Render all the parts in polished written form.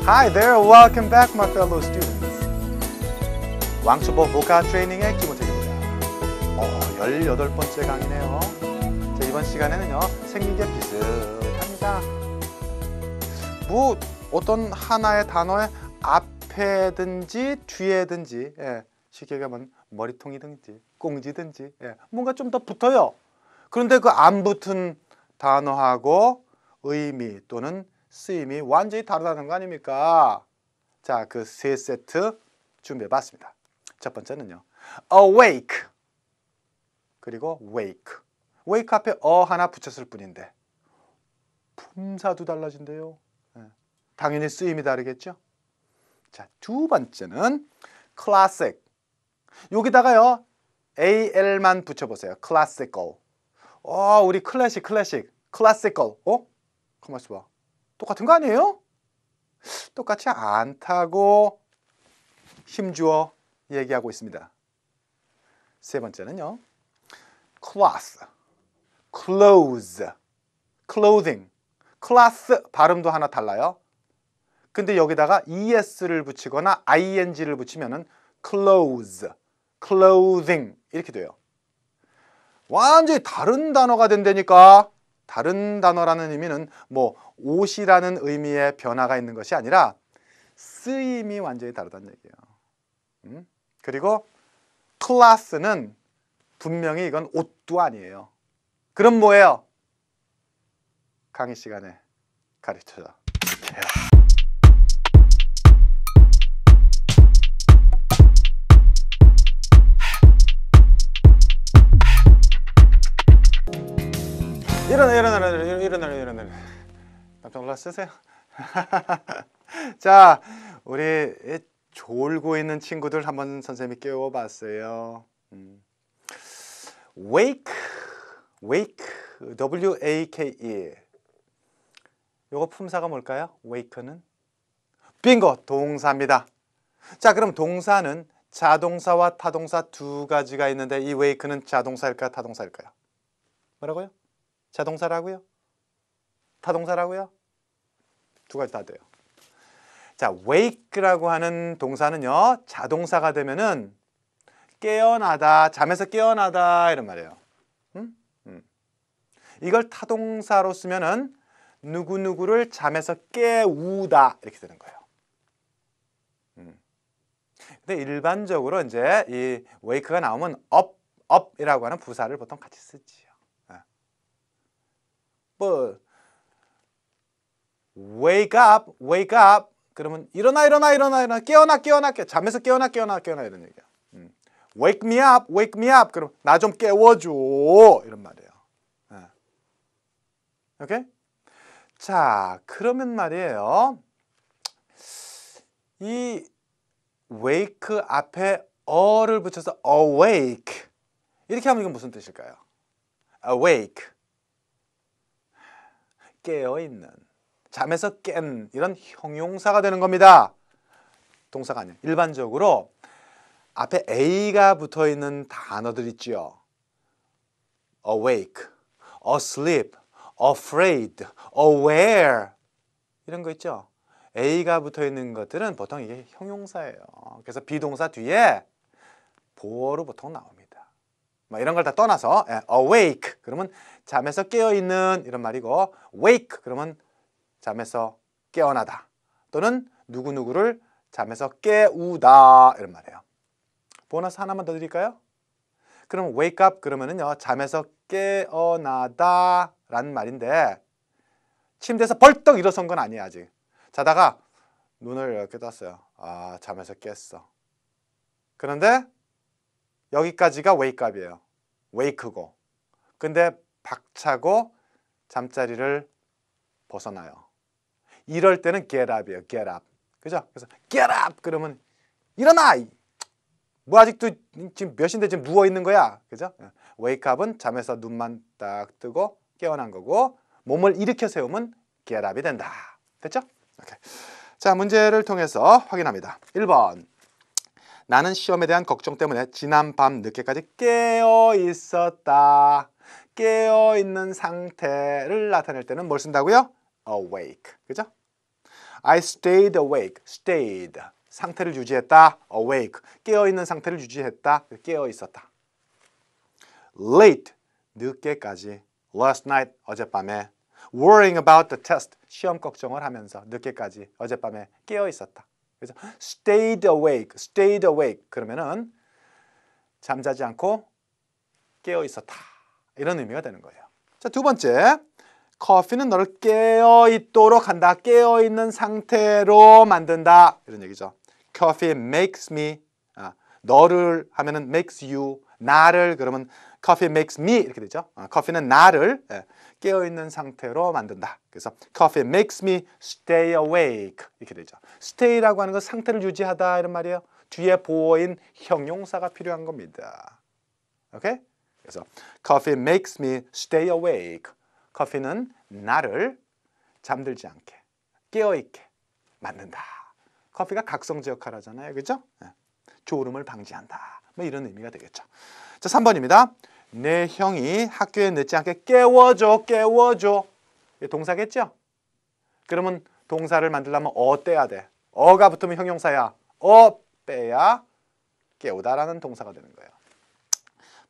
Hi there, welcome back my fellow students. 왕초보 보카 트레이닝의 김호택입니다. 18번째 강의네요. 자, 이번 시간에는요, 생긴 게 비슷합니다. 뭐 어떤 하나의 단어의 앞에든지 뒤에든지, 쉽게 얘기하면 머리통이든지 꽁지든지, 뭔가 좀 더 붙어요. 그런데 그 안 붙은 단어하고 의미 또는 쓰임이 완전히 다르다는 거 아닙니까? 자, 그 세 세트 준비해 봤습니다. 첫 번째는요, awake 그리고 wake. wake 앞에 하나 붙였을 뿐인데 품사도 달라진대요. 당연히 쓰임이 다르겠죠? 자, 두 번째는 classic. 여기다가요, al만 붙여보세요. classical. 우리 classical. 가만 있어봐. 똑같은 거 아니에요? 똑같지 않다고 힘주어 얘기하고 있습니다. 세 번째는요, cloth, clothes, clothing. cloth 발음도 하나 달라요. 근데 여기다가 es를 붙이거나 ing를 붙이면은 clothes, clothing 이렇게 돼요. 완전히 다른 단어가 된다니까. 다른 단어라는 의미는 뭐 옷이라는 의미의 변화가 있는 것이 아니라 쓰임이 완전히 다르다는 얘기예요. 그리고 클래스는 분명히 이건 옷도 아니에요. 그럼 뭐예요? 강의 시간에 가르쳐 줄게요. 일어나. 깜짝 놀랐으세요? 자, 우리 졸고 있는 친구들 한번 선생님이 깨워봤어요. wake, W-A-K-E. 요거 품사가 뭘까요? wake는? 빙고! 동사입니다. 자, 그럼 동사는 자동사와 타동사 두 가지가 있는데 이 wake는 자동사일까요? 타동사일까요? 뭐라고요? 자동사라고요? 타동사라고요? 두 가지 다 돼요. 자, wake라고 하는 동사는요, 자동사가 되면은 깨어나다, 잠에서 깨어나다 이런 말이에요. 이걸 타동사로 쓰면은 누구누구를 잠에서 깨우다 이렇게 되는 거예요. 근데 일반적으로 이제 이 wake가 나오면 up이라고 하는 부사를 보통 같이 쓰지요. 뭐 wake up 그러면 일어나 깨어나 잠에서 깨어나 이런 얘기야. wake me up 그럼 나 좀 깨워줘 이런 말이에요. 오케이? 자, 그러면 말이에요, 이 wake 앞에 어를 붙여서 awake 이렇게 하면 이건 무슨 뜻일까요? awake 깨어있는, 잠에서 깬 이런 형용사가 되는 겁니다. 동사가 아니에요. 일반적으로 앞에 a가 붙어있는 단어들 있죠. awake, asleep, afraid, aware 이런 거 있죠. a가 붙어있는 것들은 보통 이게 형용사예요. 그래서 비동사 뒤에 보어로 보통 나옵니다. 이런 걸 다 떠나서 awake 그러면 잠에서 깨어있는 이런 말이고, wake 그러면 잠에서 깨어나다 또는 누구누구를 잠에서 깨우다 이런 말이에요. 보너스 하나만 더 드릴까요? 그럼 wake up 그러면은요, 잠에서 깨어나다 라는 말인데 침대에서 벌떡 일어선 건 아니에요. 아직 자다가 눈을 이렇게 떴어요. 잠에서 깼어. 그런데 여기까지가 wake up이에요. wake고. 근데 박차고 잠자리를 벗어나요. 이럴 때는 get up이에요. get up. 그죠? 그래서 get up 그러면 일어나! 뭐 아직도 지금 몇 시인데 지금 누워 있는 거야. 그죠? wake up은 잠에서 눈만 딱 뜨고 깨어난 거고, 몸을 일으켜 세우면 get up이 된다. 됐죠? 오케이. 자, 문제를 통해서 확인합니다. 1번. 나는 시험에 대한 걱정 때문에 지난 밤 늦게까지 깨어 있었다. 깨어 있는 상태를 나타낼 때는 뭘 쓴다고요? awake. 그죠? I stayed awake. stayed. 상태를 유지했다. awake. 깨어있는 상태를 유지했다. 깨어 있었다. late. 늦게까지. last night. 어젯밤에. worrying about the test. 시험 걱정을 하면서 늦게까지 어젯밤에 깨어 있었다. 그래서 stayed awake. stayed awake. 그러면은 잠자지 않고 깨어 있었다. 이런 의미가 되는 거예요. 자, 두 번째. 커피는 너를 깨어 있도록 한다. 깨어 있는 상태로 만든다. 이런 얘기죠. Coffee makes me. 너를 하면은 makes you. 나를 그러면 coffee makes me 이렇게 되죠. 커피는 나를 깨어 있는 상태로 만든다. 그래서 coffee makes me stay awake 이렇게 되죠. stay라고 하는 건 상태를 유지하다 이런 말이에요. 뒤에 보어인 형용사가 필요한 겁니다. 오케이? 그래서 coffee makes me stay awake. 커피는 나를 잠들지 않게 깨어있게 만든다. 커피가 각성제 역할을 하잖아요. 그죠? 졸음을 방지한다. 뭐 이런 의미가 되겠죠. 자, 3번입니다. 내 형이 학교에 늦지 않게 깨워줘. 깨워줘. 이게 동사겠죠? 그러면 동사를 만들려면 떼야 돼. 어가 붙으면 형용사야. 빼야 깨우다라는 동사가 되는 거예요.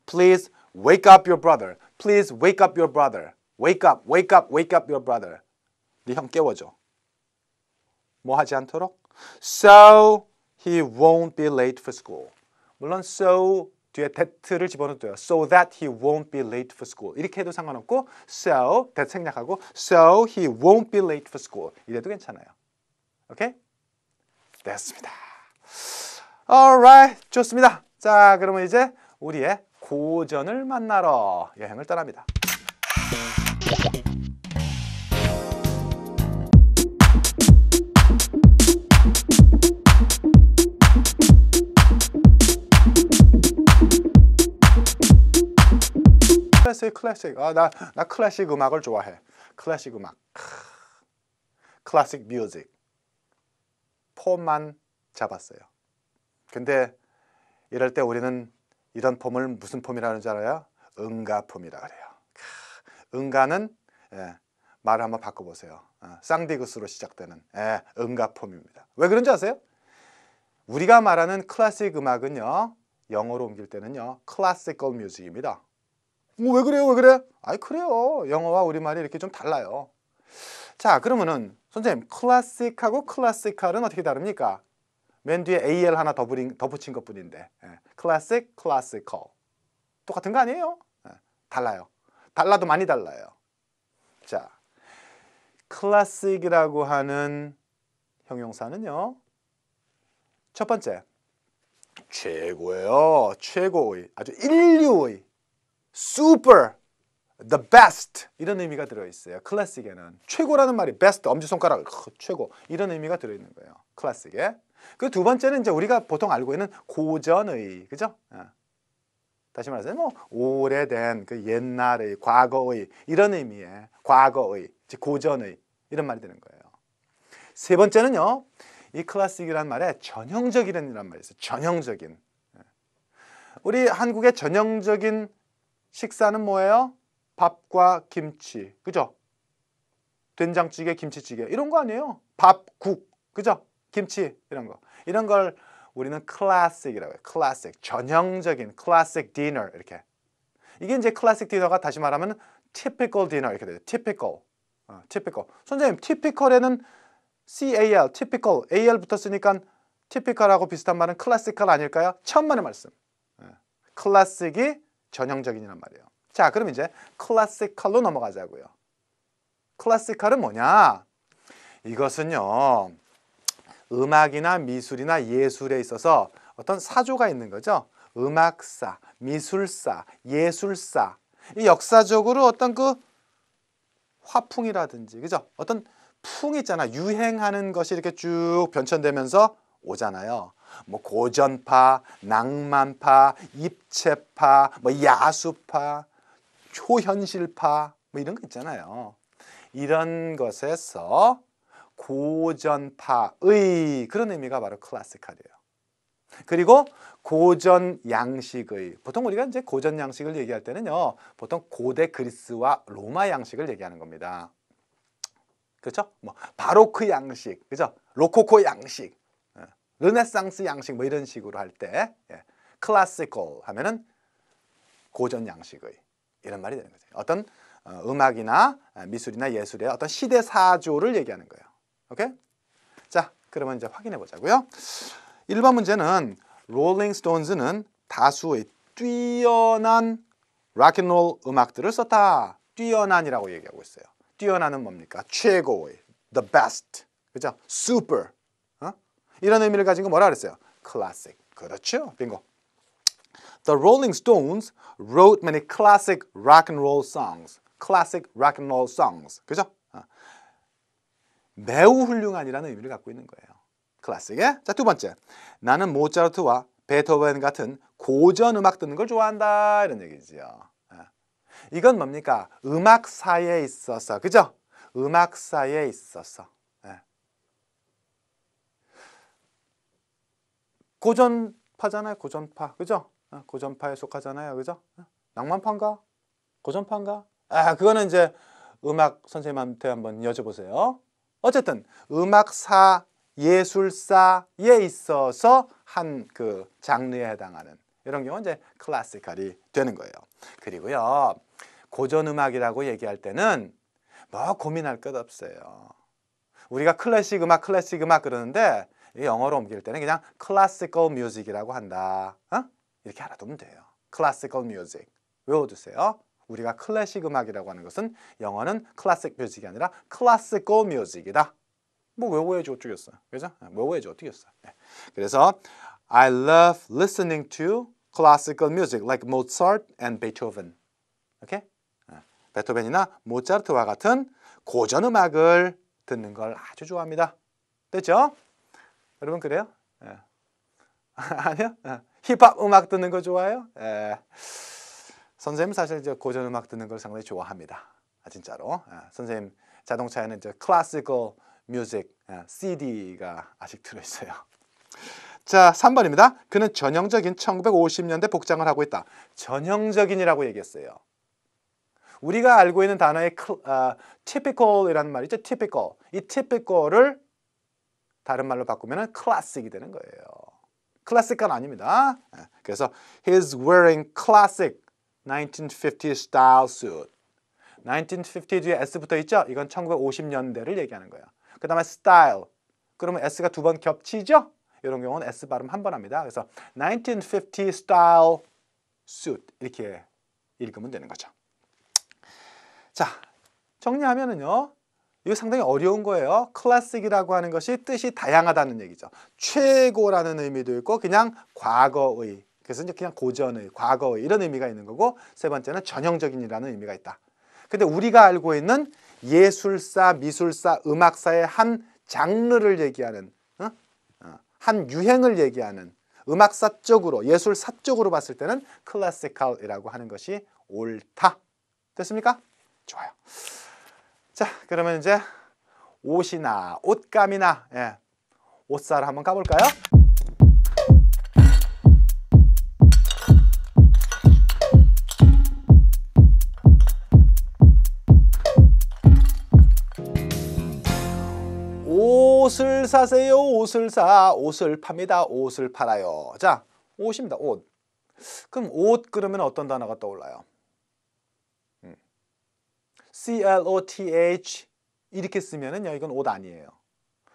Please wake up your brother. Please wake up your brother. Wake up, wake up, wake up your brother. 네 형 깨워줘. 뭐 하지 않도록? So he won't be late for school. 물론 so 뒤에 that를 집어넣어도 돼요. So that he won't be late for school. 이렇게 해도 상관없고 so, that 생략하고 so he won't be late for school. 이래도 괜찮아요. 오케이? 됐습니다. Alright, 좋습니다. 자, 그러면 이제 우리의 고전을 만나러 여행을 떠납니다. 클래식. 나 클래식 음악을 좋아해. 클래식 음악. 클래식 뮤직. 폼만 잡았어요. 근데 이럴 때 우리는 이런 폼을 무슨 폼이라는 줄 알아요? 응가폼이라 그래요. 응가는 말을 한번 바꿔보세요. 쌍디귿으로 시작되는 응가폼입니다. 왜 그런지 아세요? 우리가 말하는 클래식 음악은요. 영어로 옮길 때는요. 클래시컬 뮤직입니다. 왜 그래요? 왜 그래? 아이 그래요. 영어와 우리말이 이렇게 좀 달라요. 자, 그러면은 선생님 클래식하고 클래시컬은 어떻게 다릅니까? 맨 뒤에 AL 하나 더 붙인 것뿐인데 클래식, 클래시컬 똑같은 거 아니에요? 달라요. 달라도 많이 달라요. 자, 클래식이라고 하는 형용사는요. 첫 번째, 최고예요. 최고의, 아주 인류의, super, the best 이런 의미가 들어있어요. 클래식에는 최고라는 말이 best, 엄지손가락 최고 이런 의미가 들어있는 거예요. 클래식에. 그 두 번째는 이제 우리가 보통 알고 있는 고전의, 그죠? 다시 말해서 뭐 오래된 그 옛날의 과거의 이런 의미의 과거의 즉 고전의 이런 말이 되는 거예요. 세 번째는요. 이 클래식이라는 말에 전형적이라는 말이 있어요. 전형적인. 우리 한국의 전형적인 식사는 뭐예요? 밥과 김치. 그죠? 된장찌개, 김치찌개 이런 거 아니에요? 밥, 국. 그죠? 김치 이런 거. 이런 걸 우리는 클래식이라고 해요. 클래식, 전형적인 클래식 디너 이렇게. 이게 이제 클래식 디너가 다시 말하면 typical dinner 이렇게 돼요. typical. typical. 선생님, typical에는 CAL, typical, AL 붙었으니까 typical하고 비슷한 말은 classical 아닐까요? 천만의 말씀. 클래식이 전형적인이란 말이에요. 자, 그럼 이제 classical로 넘어가자고요. classical은 뭐냐? 이것은요. 음악이나 미술이나 예술에 있어서 어떤 사조가 있는 거죠. 음악사, 미술사, 예술사. 이 역사적으로 어떤 그 화풍이라든지, 그죠? 어떤 풍 있잖아. 유행하는 것이 이렇게 쭉 변천되면서 오잖아요. 뭐 고전파, 낭만파, 입체파, 뭐 야수파, 초현실파, 뭐 이런 거 있잖아요. 이런 것에서 고전파의 그런 의미가 바로 클래시컬이에요. 그리고 고전 양식의, 보통 우리가 이제 고전 양식을 얘기할 때는요, 보통 고대 그리스와 로마 양식을 얘기하는 겁니다. 그렇죠? 뭐 바로크 양식, 그죠? 로코코 양식, 르네상스 양식 뭐 이런 식으로 할 때 클래시컬 하면은 고전 양식의 이런 말이 되는 거죠. 어떤 음악이나 미술이나 예술의 어떤 시대 사조를 얘기하는 거예요. 오케이? 자, 그러면 이제 확인해 보자고요. 1번 문제는 롤링 스톤즈는 다수의 뛰어난 락앤롤 음악들을 썼다. 뛰어난이라고 얘기하고 있어요. 뛰어난은 뭡니까? 최고의, the best, 그죠? super, 이런 의미를 가진 거 뭐라 그랬어요? classic. 그렇죠, 빙고. The Rolling Stones wrote many classic rock and roll songs. classic rock and roll songs, 그죠? 매우 훌륭한이라는 의미를 갖고 있는 거예요. 클래식에. 자, 두 번째. 나는 모차르트와 베토벤 같은 고전 음악 듣는 걸 좋아한다. 이런 얘기죠. 이건 뭡니까? 음악사에 있어서, 그죠? 음악사에 있어서. 고전파잖아요. 고전파. 그죠? 고전파에 속하잖아요. 그죠? 낭만파인가? 고전파인가? 그거는 이제 음악 선생님한테 한번 여쭤보세요. 어쨌든 음악사, 예술사에 있어서 한 그 장르에 해당하는 이런 경우는 이제 클래시컬이 되는 거예요. 그리고요, 고전 음악이라고 얘기할 때는 뭐 고민할 것 없어요. 우리가 클래식 음악 그러는데 영어로 옮길 때는 그냥 클래시컬 뮤직이라고 한다. 이렇게 알아두면 돼요. 클래시컬 뮤직 외워두세요. 우리가 클래식 음악이라고 하는 것은 영어는 클래식 뮤직이 아니라 클래시컬 뮤직이다. 뭐 외워야지 어쩌겠어. 그죠? 외워야지 어쩌겠어. 그래서 I love listening to classical music like Mozart and Beethoven. 오케이? 베토벤이나 모차르트와 같은 고전 음악을 듣는 걸 아주 좋아합니다. 됐죠? 여러분 그래요? 아니요? 힙합 음악 듣는 거 좋아해요? 선생님 사실 이제 고전 음악 듣는 걸 상당히 좋아합니다. 진짜로. 선생님 자동차에는 이제 클래시컬 뮤직 CD가 아직 들어있어요. 자, 3번입니다. 그는 전형적인 1950년대 복장을 하고 있다. 전형적인이라고 얘기했어요. 우리가 알고 있는 단어의 typical이라는 말이 있죠. typical. 이 typical을 다른 말로 바꾸면 classic이 되는 거예요. 클래식은 아닙니다. 그래서 he's wearing classic 1950 style suit. 1950 뒤에 S 붙어 있죠? 이건 1950년대를 얘기하는 거예요. 그 다음에 style. 그러면 S가 두 번 겹치죠? 이런 경우는 S 발음 한 번 합니다. 그래서 1950 style suit 이렇게 읽으면 되는 거죠. 자, 정리하면은요. 이거 상당히 어려운 거예요. 클래식이라고 하는 것이 뜻이 다양하다는 얘기죠. 최고라는 의미도 있고 그냥 과거의, 그래서 이제 그냥 고전의, 과거의 이런 의미가 있는 거고, 세 번째는 전형적인이라는 의미가 있다. 근데 우리가 알고 있는 예술사, 미술사, 음악사의 한 장르를 얘기하는, 한 유행을 얘기하는 음악사적으로, 예술사적으로 봤을 때는 클래시컬이라고 하는 것이 옳다. 됐습니까? 좋아요. 자, 그러면 이제 옷이나 옷감이나 옷사러 한번 가볼까요? 옷을 사세요. 옷을 사. 옷을 팝니다. 옷을 팔아요. 자, 옷입니다. 옷. 그럼 옷 그러면 어떤 단어가 떠올라요? cloth 이렇게 쓰면은요, 이건 옷 아니에요.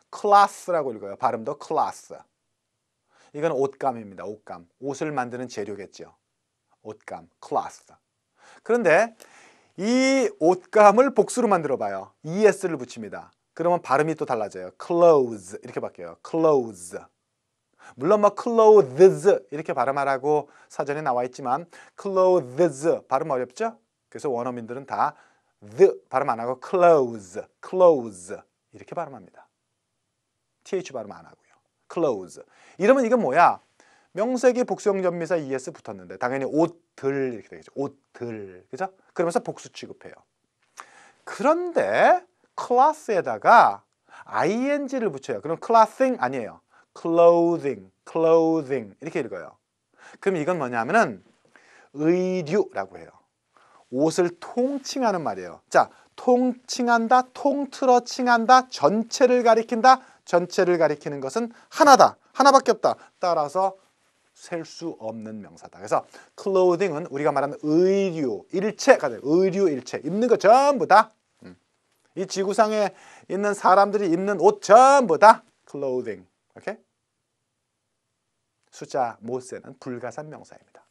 클래스라고 읽어요. 발음도 클래스. 이건 옷감입니다. 옷감. 옷을 만드는 재료겠죠. 옷감, 클래스. 그런데 이 옷감을 복수로 만들어 봐요. es를 붙입니다. 그러면 발음이 또 달라져요. clothes 이렇게 바뀌어요. clothes. 물론 뭐 clothes 이렇게 발음하라고 사전에 나와 있지만 clothes 발음 어렵죠? 그래서 원어민들은 다 the 발음 안 하고 clothes 이렇게 발음합니다. th 발음 안 하고요. clothes. 이러면 이건 뭐야? 명사기 복수형전미사 es 붙었는데 당연히 옷들 이렇게 되겠죠. 옷들. 그죠? 그러면서 복수 취급해요. 그런데 클래스에다가 ing를 붙여요. 그럼 clothing 아니에요. clothing 이렇게 읽어요. 그럼 이건 뭐냐면은 의류라고 해요. 옷을 통칭하는 말이에요. 자, 통칭한다, 통틀어 칭한다, 전체를 가리킨다, 전체를 가리키는 것은 하나다, 하나밖에 없다. 따라서 셀 수 없는 명사다. 그래서 clothing은 우리가 말하는 의류, 일체가 돼요. 의류, 일체, 입는 거 전부 다. 이 지구상에 있는 사람들이 입는 옷 전부 다 clothing. 오케이? 숫자 못 세는 불가산 명사입니다.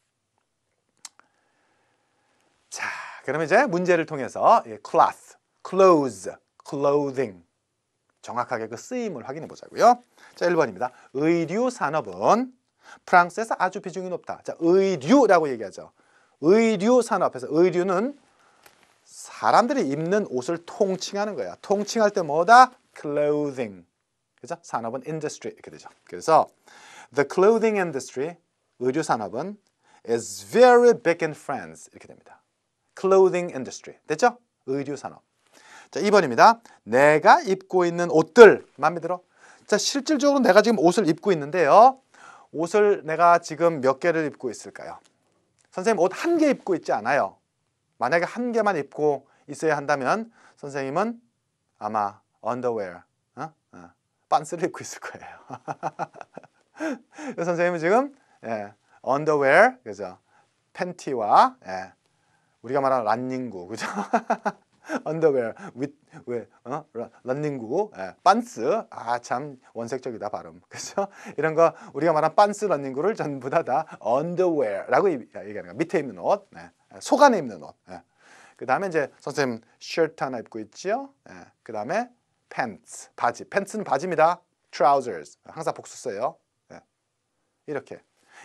자, 그러면 이제 문제를 통해서 cloth, clothes, clothing 정확하게 그 쓰임을 확인해 보자고요. 자, 1번입니다. 의류 산업은 프랑스에서 아주 비중이 높다. 자, 의류라고 얘기하죠. 의류 산업에서 의류는 사람들이 입는 옷을 통칭하는 거야. 통칭할 때 뭐다? clothing. 그죠? 산업은 industry 이렇게 되죠. 그래서 the clothing industry, 의류 산업은 is very big in France 이렇게 됩니다. clothing industry. 됐죠? 의류 산업. 자, 2번입니다. 내가 입고 있는 옷들 마음에 들어? 자, 실질적으로 내가 지금 옷을 입고 있는데요. 옷을 내가 지금 몇 개를 입고 있을까요? 선생님 옷 한 개 입고 있지 않아요. 만약에 한 개만 입고 있어야 한다면 선생님은 아마 underwear, 빤스를 입고 있을 거예요. 선생님은 지금 underwear, 그죠? 팬티와 우리가 말하는 런닝구, 그죠? underwear with 런닝구, 빤스, 참 원색적이다 발음, 그죠? 이런 거 우리가 말하는 빤스, 런닝구를 전부 다 underwear라고 얘기하는 거. 밑에 입는 옷, 속 안에 입는 옷. 그 다음에 이제 선생님 셔츠 하나 입고 있죠. 그 다음에 pants, 바지. 팬츠는 바지입니다. trousers, 항상 복수 써요. 이렇게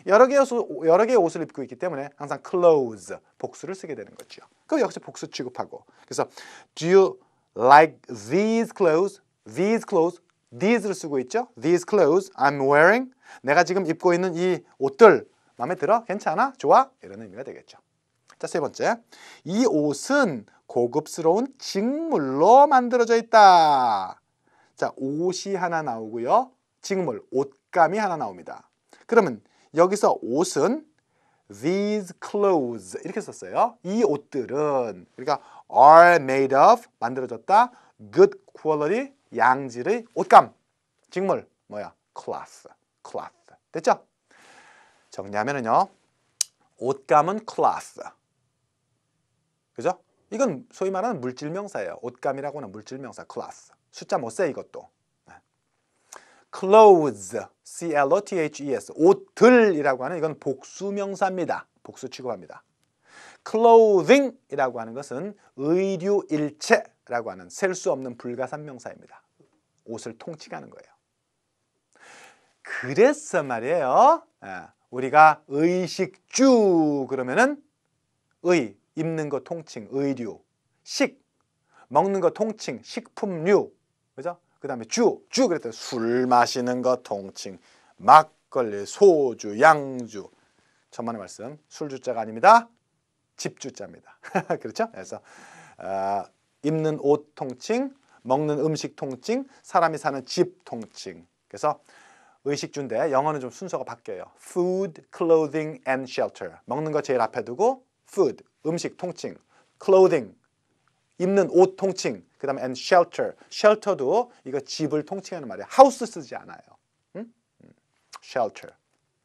여러 개의 옷을 입고 있기 때문에 항상 clothes, 복수를 쓰게 되는 거죠. 그럼 역시 복수 취급하고. 그래서 do you like these clothes? These clothes, these를 쓰고 있죠. These clothes I'm wearing. 내가 지금 입고 있는 이 옷들 마음에 들어? 괜찮아? 좋아? 이런 의미가 되겠죠. 자, 세 번째. 이 옷은 고급스러운 직물로 만들어져 있다. 자, 옷이 하나 나오고요. 직물, 옷감이 하나 나옵니다. 그러면 여기서 옷은 these clothes 이렇게 썼어요. 이 옷들은 그러니까 are made of 만들어졌다. good quality 양질의 옷감. 직물 뭐야? cloth. cloth. 됐죠? 정리하면은요. 옷감은 cloth. 그죠? 이건 소위 말하는 물질명사예요. 옷감이라고 하는 물질명사 cloth. 숫자 못 세 이것도. clothes, C-L-O-T-H-E-S, 옷들이라고 하는 이건 복수명사입니다. 복수 취급합니다. clothing이라고 하는 것은 의류일체라고 하는 셀 수 없는 불가산명사입니다. 옷을 통칭하는 거예요. 그래서 말이에요. 우리가 의식주 그러면은 의, 입는 거 통칭, 의류, 식, 먹는 거 통칭, 식품류, 그죠? 그 다음에 주 그랬더니 술 마시는 거 통칭, 막걸리, 소주, 양주. 천만의 말씀, 술주자가 아닙니다. 집주자입니다. 그렇죠? 그래서 입는 옷 통칭, 먹는 음식 통칭, 사람이 사는 집 통칭. 그래서 의식주인데 영어는 좀 순서가 바뀌어요. Food, clothing and shelter. 먹는 거 제일 앞에 두고 food, 음식 통칭, clothing, 입는 옷 통칭, 그 다음에 and shelter. shelter도 이거 집을 통칭하는 말이에요. house 쓰지 않아요. 응? shelter.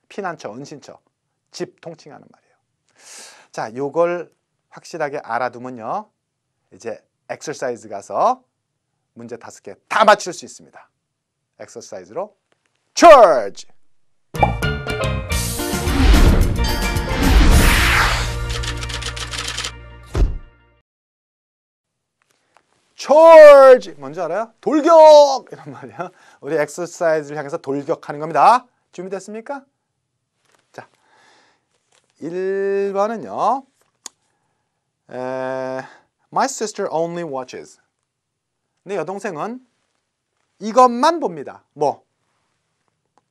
피난처, 은신처. 집 통칭하는 말이에요. 자, 요걸 확실하게 알아두면요. 이제 exercise 가서 문제 5개 다 맞출 수 있습니다. exercise로 charge! charge! 뭔지 알아요? 돌격! 이런 말이에요. 우리 exercise를 향해서 돌격하는 겁니다. 준비됐습니까? 자, 1번은요. My sister only watches. 내 여동생은 이것만 봅니다. 뭐?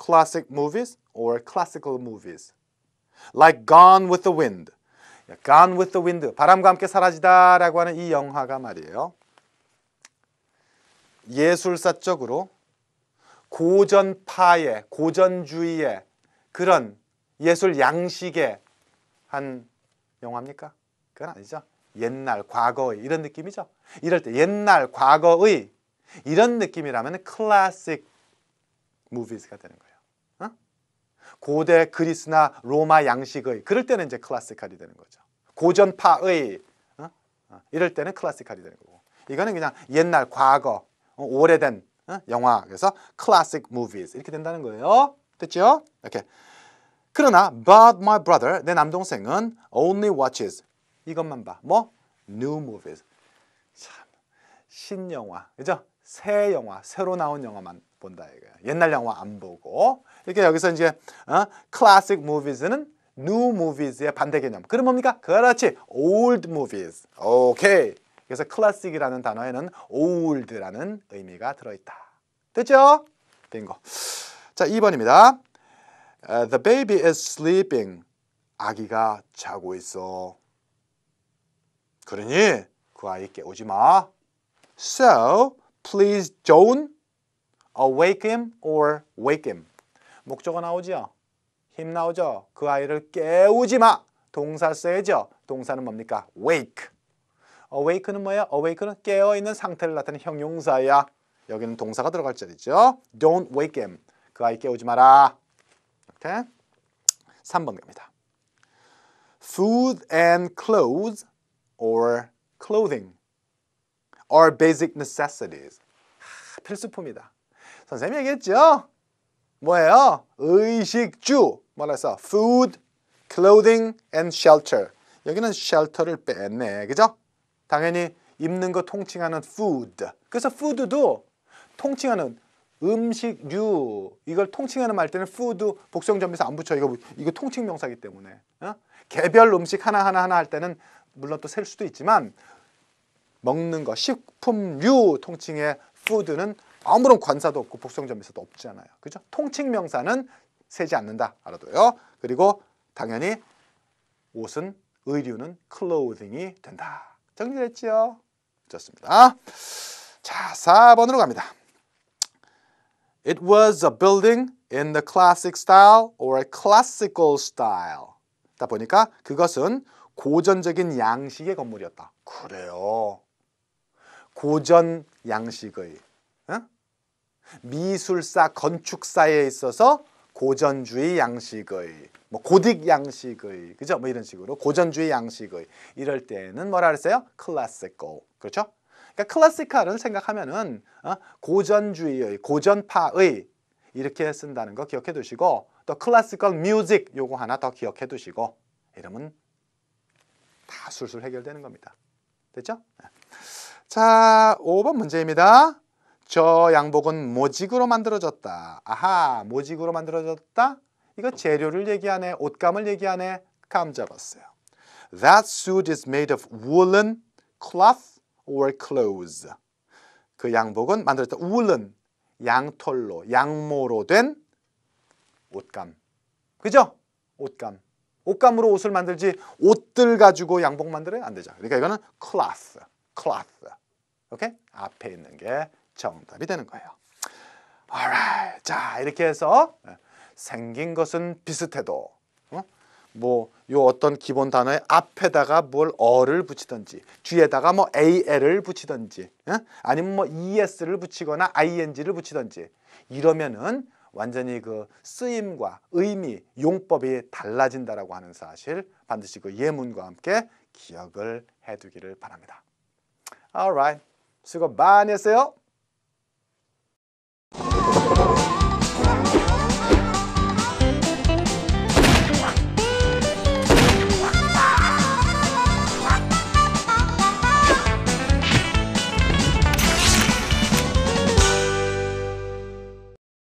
Classic movies or classical movies. Like Gone with the Wind. Gone with the Wind. 바람과 함께 사라지다 라고 하는 이 영화가 말이에요. 예술사적으로 고전파의, 고전주의의 그런 예술 양식의 한 영화입니까? 그건 아니죠. 옛날, 과거의 이런 느낌이죠. 이럴 때 옛날, 과거의 이런 느낌이라면 클래식 무비즈가 되는 거예요. 어? 고대 그리스나 로마 양식의 그럴 때는 이제 클래시컬이 되는 거죠. 고전파의 이럴 때는 클래시컬이 되는 거고 이거는 그냥 옛날, 과거, 오래된 영화 그래서 클래식 무비즈 이렇게 된다는 거예요. 됐죠? 이렇게. 그러나 but my brother 내 남동생은 only watches 이것만 봐. 뭐? new movies. 참 신영화, 그죠? 새 영화, 새로 나온 영화만 본다 이거야. 옛날 영화 안 보고. 이렇게 여기서 이제 classic movies는 new movies의 반대 개념. 그럼 뭡니까? 그렇지. old movies. 오케이. 그래서 classic이라는 단어에는 old라는 의미가 들어있다. 됐죠? 빙고. 자, 2번입니다. The baby is sleeping. 아기가 자고 있어. 그러니 그 아이 깨우지 마. So, please don't awake him or wake him. 목적어 나오죠? 힘 나오죠? 그 아이를 깨우지 마. 동사 써야죠. 동사는 뭡니까? wake. awake는 뭐예요? awake는 깨어있는 상태를 나타내는 형용사야. 여기는 동사가 들어갈 자리죠. Don't wake him. 그 아이 깨우지 마라. 오케이? 3번 갑니다. Food and clothes or clothing are basic necessities. 필수품이다. 선생님이 얘기했죠? 뭐예요? 의식주. 뭐라 했어? Food, clothing, and shelter. 여기는 shelter를 뺐네. 그죠? 당연히 입는 거 통칭하는 food. 그래서 food도 통칭하는 음식류. 이걸 통칭하는 말 때는 food 복수형점에서 안 붙여. 이거 통칭 명사이기 때문에. 개별 음식 하나 할 때는 물론 또 셀 수도 있지만 먹는 거, 식품류 통칭의 food는 아무런 관사도 없고 복수형점에서도 없잖아요. 그죠? 통칭 명사는 세지 않는다. 알아둬요. 그리고 당연히 옷은, 의류는 clothing이 된다. 정리됐죠? 좋습니다. 자, 4번으로 갑니다. It was a building in the classic style or a classical style. 다 보니까 그것은 고전적인 양식의 건물이었다. 그래요. 고전 양식의 미술사, 건축사에 있어서 고전주의 양식의 뭐 고딕 양식의 그죠? 뭐 이런 식으로 고전주의 양식의 이럴 때는 뭐라 그랬어요? classical. 그렇죠? 그러니까 클래시컬을 생각하면은 고전주의의 고전파의 이렇게 쓴다는 거 기억해 두시고 또 클래시컬 뮤직 요거 하나 더 기억해 두시고 이러면 다 술술 해결되는 겁니다. 됐죠? 자, 5번 문제입니다. 저 양복은 모직으로 만들어졌다. 아하, 모직으로 만들어졌다? 이거 재료를 얘기하네, 옷감을 얘기하네, 감 잡았어요. That suit is made of woolen cloth or clothes. 그 양복은 만들어졌다. woolen, 양털로, 양모로 된 옷감. 그죠? 옷감. 옷감으로 옷을 만들지 옷들 가지고 양복 만들어야 안 되죠. 그러니까 이거는 cloth. 오케이? 앞에 있는 게 정답이 되는 거예요. Alright. 자, 이렇게 해서 생긴 것은 비슷해도 뭐 요 어떤 기본 단어의 앞에다가 뭘 어를 붙이든지 뒤에다가 뭐 al을 붙이든지 아니면 뭐 es를 붙이거나 ing를 붙이든지 이러면은 완전히 그 쓰임과 의미, 용법이 달라진다라고 하는 사실 반드시 그 예문과 함께 기억을 해두기를 바랍니다. Alright. 수고 많이 했어요.